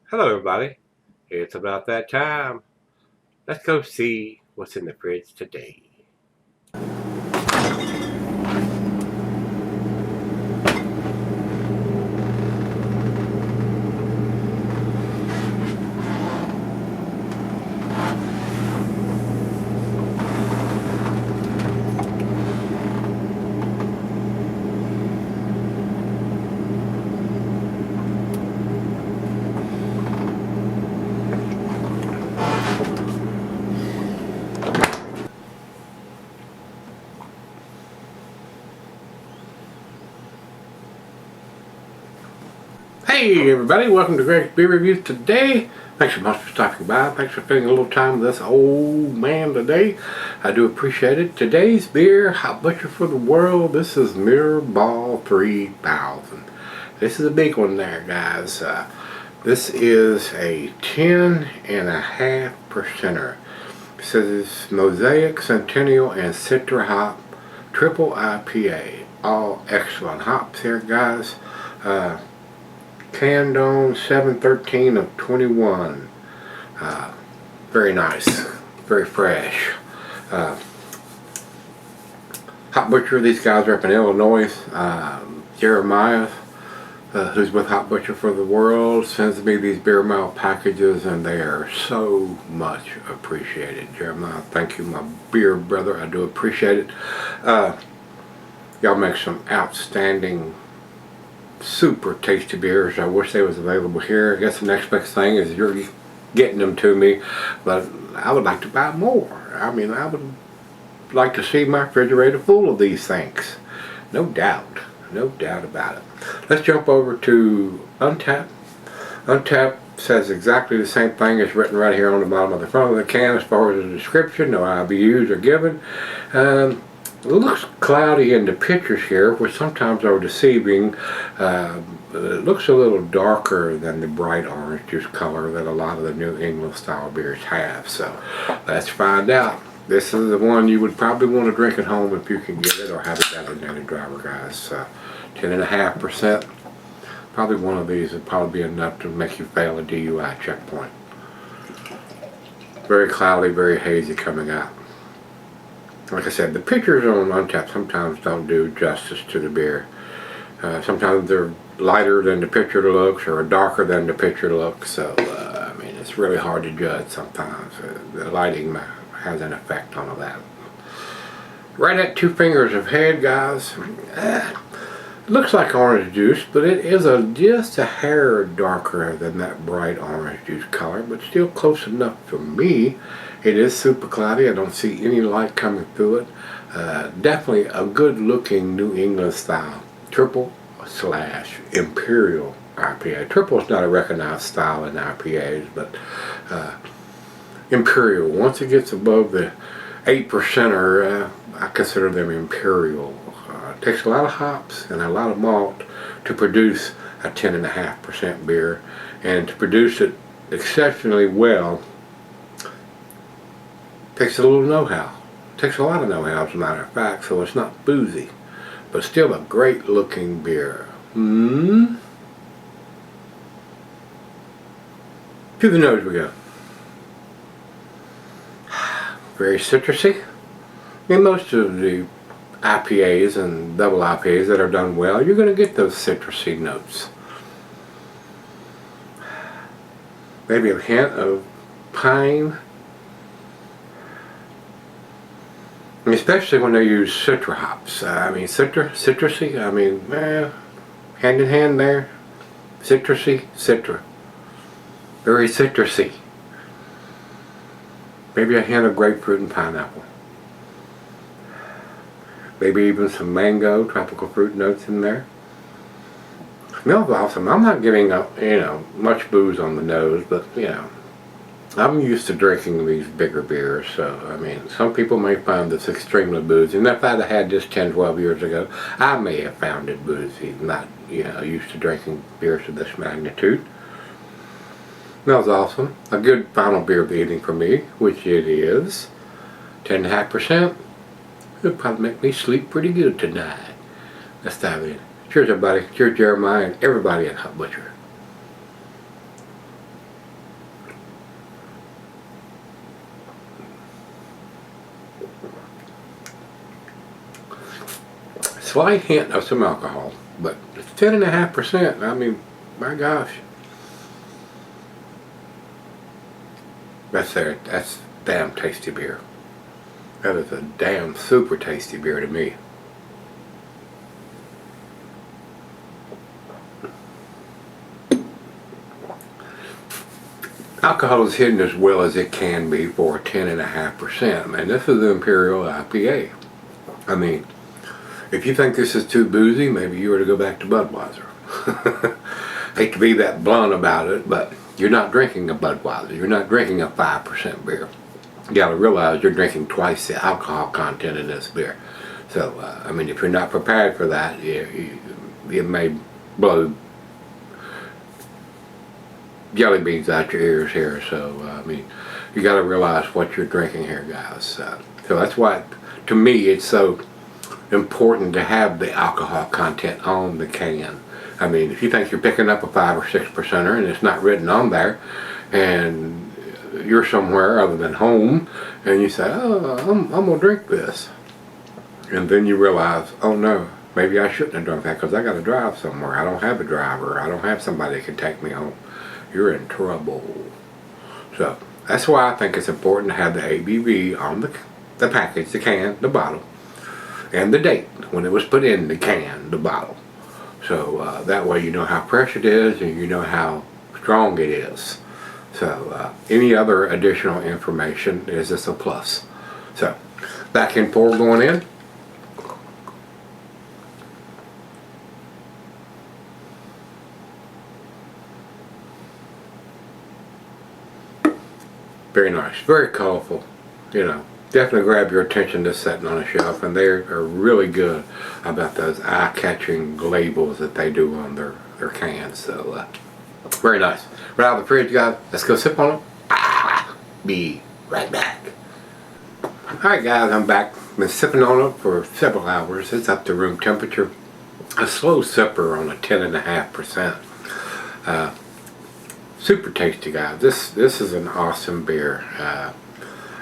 Hello, everybody. It's about that time. Let's go see what's in the fridge today. Hey, everybody. Welcome to Gregsbeerreviews today. Thanks so much for stopping by. Thanks for spending a little time with this old man today. I do appreciate it. Today's beer, Hot Butcher for the World. This is Mirror Ball 3000. This is a big one there, guys. This is a 10.5%er. It says it's Mosaic, Centennial, and Citra Hop Triple IPA. All excellent hops here, guys. Canned on 7/13 of 21. Very nice, very fresh. Hot Butcher, these guys are up in Illinois. Jeremiah, who's with Hot Butcher for the World, sends me these beer mile packages, and they are so much appreciated. Jeremiah, thank you, my beer brother. I do appreciate it. Y'all make some outstanding, super tasty beers. I wish they was available here. I guess the next best thing is you're getting them to me, but I would like to buy more. I mean, I would like to see my refrigerator full of these things. No doubt about it. Let's jump over to Untapped. Untapped says exactly the same thing as written right here on the bottom of the front of the can as far as the description. No IBUs are given. It looks cloudy in the pictures here, which sometimes are deceiving. It looks a little darker than the bright orange juice color that a lot of the New England style beers have. So let's find out. This is the one you would probably want to drink at home if you can get it, or have it designated driver, guys. 10.5%. Probably one of these would probably be enough to make you fail a DUI checkpoint. Very cloudy, very hazy coming out. Like I said, the pictures on Untapped sometimes don't do justice to the beer. Sometimes they're lighter than the picture looks, or darker than the picture looks. So, I mean, it's really hard to judge sometimes. The lighting has an effect on all that. Right at 2 fingers of head, guys. It looks like orange juice, but it is just a hair darker than that bright orange juice color, but still close enough for me. It is super cloudy. I don't see any light coming through it. Definitely a good looking New England style triple/Imperial IPA. Triple is not a recognized style in IPAs, but Imperial, once it gets above the 8%er, I consider them Imperial. It takes a lot of hops and a lot of malt to produce a 10.5% beer, and to produce it exceptionally well takes a little know-how. Takes a lot of know-how, as a matter of fact, so it's not boozy, but still a great looking beer. To the nose we go. Very citrusy. I mean, most of the IPAs and double IPAs that are done well, you're going to get those citrusy notes. Maybe a hint of pine. Especially when they use Citra hops. I mean, citrusy, I mean, hand in hand there. Citrusy, Citra. Very citrusy. Maybe a hint of grapefruit and pineapple. Maybe even some mango, tropical fruit notes in there. Smells awesome. I'm not giving up, much booze on the nose, but, I'm used to drinking these bigger beers, so, I mean, some people may find this extremely boozy. And if I'd had this 10, 12 years ago, I may have found it boozy, not, used to drinking beers of this magnitude. Smells awesome. A good final beer of the evening for me, which it is. 10.5%. It'll probably make me sleep pretty good tonight. Let's dive in. Cheers, everybody. Cheers, Jeremiah, and everybody at Hot Butcher. slight hint of some alcohol, but it's 10.5%. I mean, my gosh. That's damn tasty beer. That is a damn super tasty beer to me. Alcohol is hidden as well as it can be for 10.5%. I mean, this is the Imperial IPA. I mean, if you think this is too boozy, maybe you were to go back to Budweiser. Hate to be that blunt about it, but you're not drinking a Budweiser. You're not drinking a 5% beer. You gotta realize you're drinking twice the alcohol content in this beer. So, I mean, if you're not prepared for that, you may blow jelly beans out your ears here. So, I mean, you gotta realize what you're drinking here, guys. So that's why, to me, it's so important to have the alcohol content on the can. I mean, if you think you're picking up a 5 or 6%er and it's not written on there, and you're somewhere other than home, and you say, oh, I'm gonna drink this, and then you realize, oh no, maybe I shouldn't have drunk that because I gotta drive somewhere. I don't have a driver. I don't have somebody that can take me home. You're in trouble. So that's why I think it's important to have the ABV on the package, the can, the bottle, and the date when it was put in the can, the bottle. So that way you know how fresh it is and you know how strong it is. So any other additional information is just a plus. So back in pour going in. Very nice, very colorful, you know. Definitely grab your attention just sitting on a shelf, and they are really good about those eye-catching labels that they do on their cans. So very nice. Right out of the fridge, guys. Let's go sip on them. Be right back. Alright guys, I'm back. Been sipping on it for several hours. It's up to room temperature. A slow sipper on a 10.5%. Super tasty, guys. This is an awesome beer.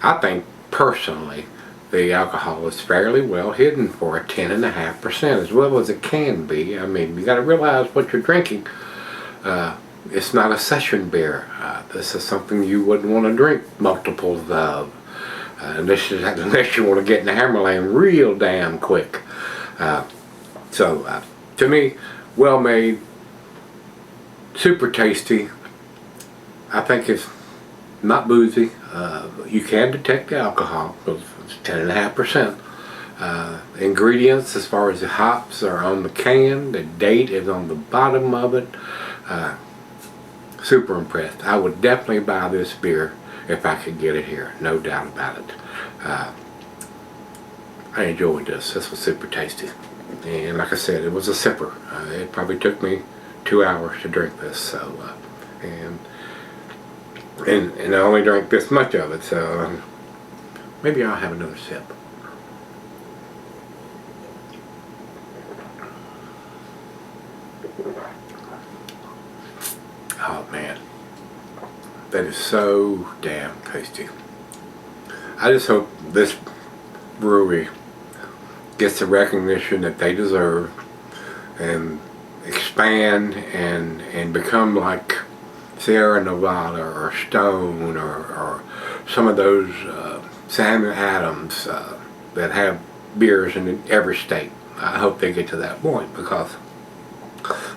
I think personally the alcohol is fairly well hidden for a 10.5%, as well as it can be. I mean, you got to realize what you're drinking. It's not a session beer. This is something you wouldn't want to drink multiples of, unless you want to get in the hammer lane real damn quick. So to me, well made, super tasty. I think it's not boozy. You can detect the alcohol because it's 10.5%. Ingredients as far as the hops are on the can. The date is on the bottom of it. Super impressed. I would definitely buy this beer if I could get it here. No doubt about it. I enjoyed this. This was super tasty. And like I said, it was a sipper. It probably took me 2 hours to drink this. So, and I only drank this much of it, so maybe I'll have another sip. Oh man, that is so damn tasty. I just hope this brewery gets the recognition that they deserve and expand and become like Sierra Nevada or Stone or some of those Samuel Adams that have beers in every state. I hope they get to that point, because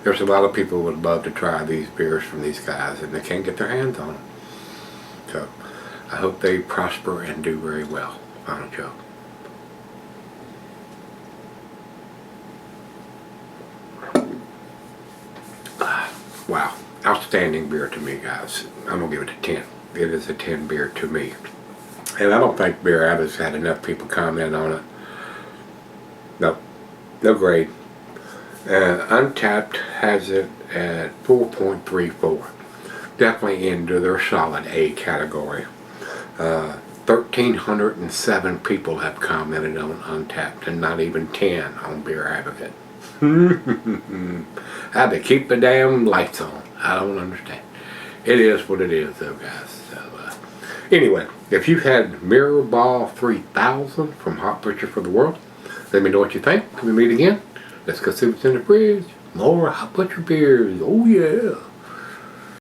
there's a lot of people who would love to try these beers from these guys and they can't get their hands on them. So I hope they prosper and do very well. Final joke. Wow. Outstanding beer to me, guys. I'm going to give it a 10. It is a 10 beer to me. And I don't think Beer Abbot's had enough people comment on it. No. No grade. Untapped has it at 4.34. Definitely into their solid A category. 1,307 people have commented on Untapped, and not even 10 on Beer Advocate. Had to keep the damn lights on. I don't understand. It is what it is, though, guys. So, anyway, if you've had Mirror Ball 3000 from Hot Butcher for the World, Let me know what you think. Can we meet again? Let's go see what's in the fridge. More Hot Butcher beers. Oh yeah.